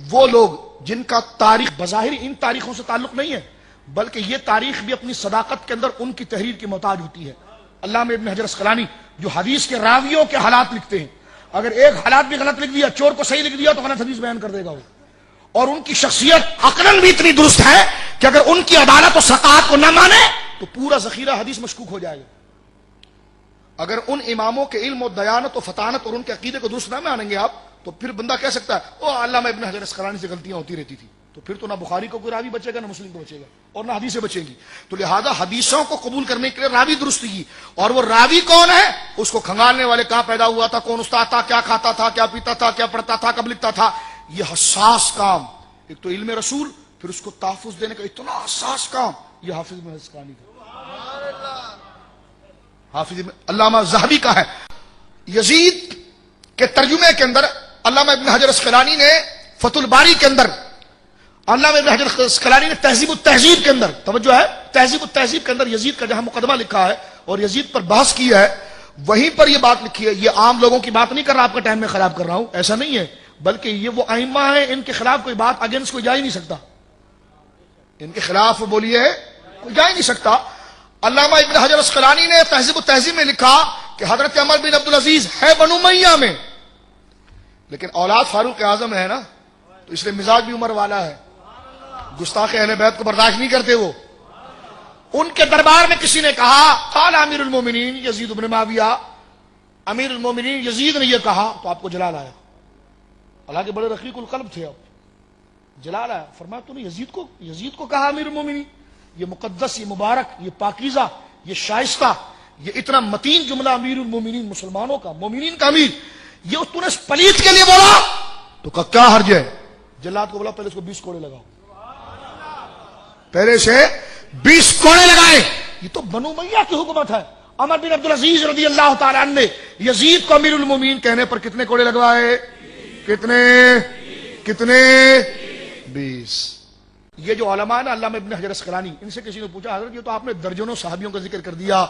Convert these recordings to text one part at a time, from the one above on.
وہ لوگ جن کا تاریخ بظاہر ان تاریخوں سے تعلق نہیں ہے، بلکہ یہ تاریخ بھی اپنی صداقت کے اندر ان کی تحریر کی محتاج ہوتی ہے. علامہ ابن حجر اسقلانی جو حدیث کے راویوں کے حالات لکھتے ہیں، اگر ایک حالات بھی غلط لکھ دیا، چور کو صحیح لکھ دیا تو غلط حدیث بیان کر دے گا وہ. اور ان کی شخصیت عقلاً بھی اتنی درست ہے کہ اگر ان کی عدالت و ثقات کو نہ مانے تو پورا ذخیرہ حدیث مشکوک ہو جائے گا. اگر ان اماموں کے علم و دیانت و فطانت اور ان کے عقیدے کو درست نہ مانیں گے آپ، تو پھر بندہ کہہ سکتا ہے او علامہ ابن حجر اسقلانی سے غلطیاں ہوتی رہتی تھی، تو پھر تو نہ بخاری کو کوئی راوی بچے گا، نہ مسلم کو بچے گا، اور نہ حدیثیں بچیں گی. تو لہذا حدیثوں کو قبول کرنے کے لیے راوی درستگی، اور وہ راوی کون ہے، اس کو کھنگالنے والے کہاں پیدا ہوا تھا، کون استاد تھا، کیا کھاتا تھا، کیا پیتا تھا، کیا پڑھتا تھا، کب لکھتا تھا. یہ حساس کام، ایک تو علم رسول، پھر اس کو تحفظ دینے کا اتنا حساس کام، یہ حافظ ابن حجر اسقلانی کا، حافظ علامہ ذہبی کا ہے. یزید کے ترجمے کے اندر علامہ ابن حجر اسقلانی نے فتح الباری کے اندر، علامہ ابن حجر اسقلانی نے تہذیب التہذیب کے اندر، توجہ ہے، تہذیب التہذیب کے اندر یزید کا جہاں مقدمہ لکھا ہے اور یزید پر بحث کی ہے، وہیں پر یہ بات لکھی ہے. یہ عام لوگوں کی بات نہیں کر رہا، آپ کا ٹائم میں خراب کر رہا ہوں، ایسا نہیں ہے، بلکہ یہ وہ ائمہ ہیں، ان کے خلاف کوئی بات اگینسٹ کوئی جا ہی نہیں سکتا، ان کے خلاف بولیے کوئی جا ہی نہیں سکتا. علامہ ابن حجر اسقلانی نے تہذیب التہذیب میں لکھا کہ حضرت عمر بن عبدالعزیز ہے بنو امیہ میں، لیکن اولاد فاروق اعظم ہے نا، تو اس لیے مزاج بھی عمر والا ہے، گستاخ اہل بیت کو برداشت نہیں کرتے. وہ ان کے دربار میں کسی نے کہا قال امیر المومنین یزید بن معاویہ، امیر المومنین یزید نے یہ کہا، تو آپ کو جلال آیا، حالانکہ بڑے رقیق القلب تھے، اب جلال آیا، فرمایا تو نے یزید کو کہا امیر المومنین، یہ مقدس، یہ مبارک، یہ پاکیزہ، یہ شائستہ، یہ اتنا متین جملہ امیر المومنین، مسلمانوں کا، مومنین کا امیر، یہ تو نے اس پلیت کے لیے بولا؟ تو کہا کیا حرج ہے؟ جلاد کو بولا پہلے اس کو 20 کوڑے لگاؤ، پہلے سے 20 کوڑے لگائے. یہ تو بنو امیہ کی حکومت ہے. عمر بن عبدالعزیز رضی اللہ تعالی عنہ نے یزید کو امیر المومنین کہنے پر کتنے کوڑے لگوائے؟ کتنے 20. یہ جو علماء ہیں نا، علامہ ابن حجر اسقلانی، ان سے کسی نے پوچھا حضرت یہ تو آپ نے درجنوں صحابیوں کا ذکر کر دیا،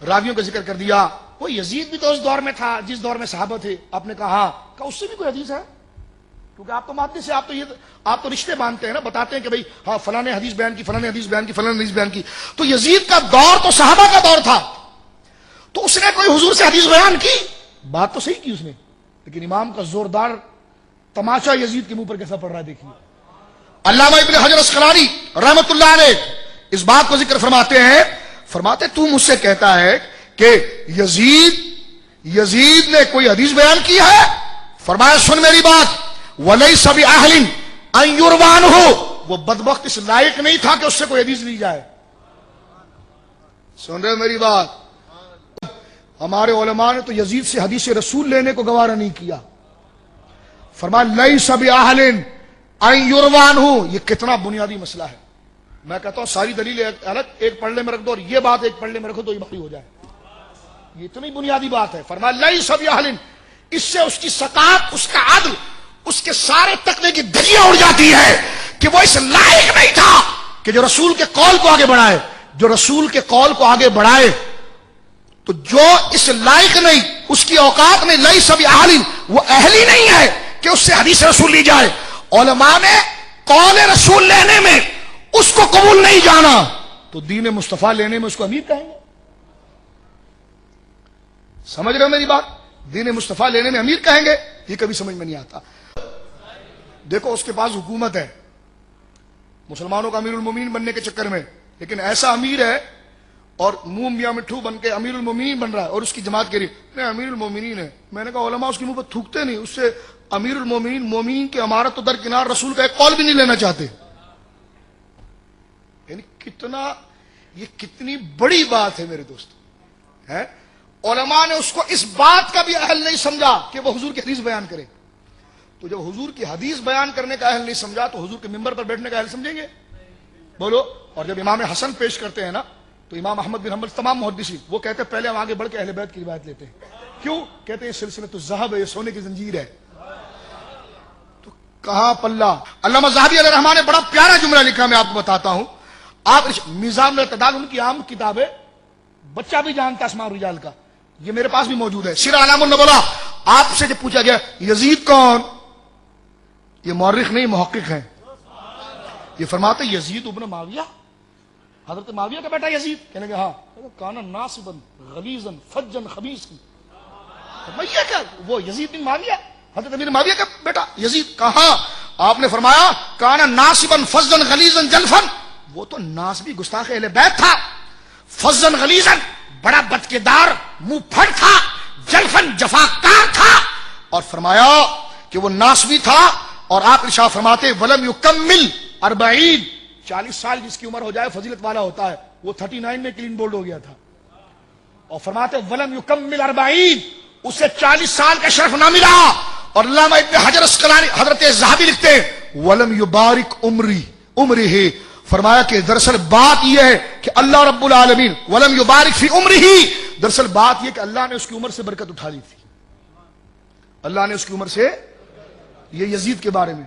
راویوں کا ذکر کر دیا، وہ یزید بھی تو اس دور میں تھا جس دور میں صحابہ تھے. آپ نے کہا اس سے بھی کوئی حدیث ہے؟ کیونکہ آپ تو محدث سے آپ تو رشتے باندھتے ہیں نا، بتاتے ہیں کہ بھئی ہاں فلاں نے حدیث بیان کی، فلاں نے حدیث بیان کی، فلاں نے حدیث بیان کی. تو یزید کا دور تو صحابہ کا دور تھا، تو اس نے کوئی حضور سے حدیث بیان کی؟ بات تو صحیح کی اس نے، لیکن امام کا زوردار تماشا یزید کے منہ پر کیسا پڑ رہا ہے دیکھیے. علامہ ابن حجر اسقلانی رحمۃ اللہ علیہ اس بات کو ذکر فرماتے ہیں، فرماتے تو مجھ سے کہتا ہے کہ یزید نے کوئی حدیث بیان کی ہے؟ فرمایا سن میری بات، وَلَيْسَ بِأَهْلٍ أَن يُرْوَى عَنْهُ، وہ بدبخت اس لائق نہیں تھا کہ اس سے کوئی حدیث لی جائے. سن رہے میری بات؟ ہمارے علماء نے تو یزید سے حدیث رسول لینے کو گوارا نہیں کیا. فرمایا لَيْسَ بِأَهْلٍ أَن يُرْوَى عَنْهُ. یہ کتنا بنیادی مسئلہ ہے. میں کہتا ہوں ساری دلیل الگ ایک پڑھنے میں رکھ دو اور یہ بات ایک پڑھنے میں رکھو تو یہ بخری ہو جائے. یہ اتنی بنیادی بات ہے. فرمایا لَيْسَ بِأَهْلٍ، اس سے اس کی ثقافت، اس کا عدل، اس کے سارے تقوی کی دھجیاں اڑ جاتی ہے کہ وہ اس لائق نہیں تھا کہ جو رسول کے قول کو آگے بڑھائے. جو رسول کے قول کو آگے بڑھائے تو جو اس لائق نہیں، اس کی اوقات میں لَيْسَ بِأَهْلٍ، وہ اہل ہی نہیں ہے کہ اس سے حدیث رسول لی جائے. علماء نے قول رسول لینے میں اس کو قبول نہیں جانا تو دین مصطفیٰ لینے میں اس کو امیر کہیں گے. سمجھ رہے ہو میری بات؟ دین مصطفیٰ لینے میں امیر کہیں گے، یہ کبھی سمجھ میں نہیں آتا. دیکھو اس کے پاس حکومت ہے مسلمانوں کا امیر المومنین بننے کے چکر میں، لیکن ایسا امیر ہے اور منہ میاں مٹھو بن کے امیر المومنین بن رہا ہے، اور اس کی جماعت کہہ رہی نہیں امیر المومنین ہے. میں نے کہا علماء اس کے منہ پر تھوکتے نہیں، اس سے امیر المومنین، مومنین کی امارت تو درکنار، رسول کا ایک قول بھی نہیں لینا چاہتے. یعنی یہ کتنی بڑی بات ہے میرے دوست ہے. علماء نے اس کو اس بات کا بھی اہل نہیں سمجھا کہ وہ حضور کی حدیث بیان کرے. تو جب حضور کی حدیث بیان کرنے کا اہل نہیں سمجھا تو حضور کے ممبر پر بیٹھنے کا اہل سمجھیں گے؟ بولو. اور جب امام حسن پیش کرتے ہیں نا تو امام احمد بن حنبل تمام محدثین وہ کہتے ہیں پہلے ہم آگے بڑھ کے اہل بیت کی روایت لیتے ہیں. کیوں؟ کہتے ہیں سلسلۃ الذہب ہے، یہ سونے کی زنجیر ہے. تو کہاں پلہ. علامہ ذہبی علیہ الرحمہ نے بڑا پیارا جملہ لکھا، میں آپ کو بتاتا ہوں. آپ میزان الاعتدال ان کی عام کتاب ہے، بچہ بھی جانتا اسماء الرجال کا، یہ میرے پاس بھی موجود ہے. سیرہ اعلام النبلاء. آپ سے جب پوچھا گیا یزید کون، یہ مورخ نہیں محقق ہیں. یہ فرماتے یزید ابن معاویہ، حضرت معاویہ کا بیٹا یزید. کہنے کہ ہاں. کانا ناصبا غلیظا فجا خبیثا. فرمایا کیا وہ یزید بن معاویہ حضرت امیر معاویہ کا بیٹا یزید؟ کہاں؟ آپ نے فرمایا کانا ناصبا فجا غلیظا جلفا. وہ تو ناصبی گستاخ اہل بیت تھا، فجا غلیظا بڑا بدکردار منہ پھٹ تھا، جلفن جفاکار تھا. اور فرمایا کہ وہ ناصبی تھا. اور آپ ارشاد فرماتے ولم یکمل 40، 40 سال جس کی عمر ہو جائے فضیلت والا ہوتا ہے. وہ 39 میں کلین بولڈ ہو گیا تھا. اور فرماتے ولم یکمل 40، اسے 40 سال کا شرف نہ ملا. اور علامہ ابن حجر اسقلانی حضرت ذہبی لکھتے ولم یبارک عمرہ. فرمایا کہ دراصل بات یہ ہے کہ اللہ رب العالمین ولم یبارک فی عمرہ، دراصل بات یہ کہ اللہ نے اس کی عمر سے برکت اٹھا لی تھی. اللہ نے اس کی عمر سے، یہ یزید کے بارے میں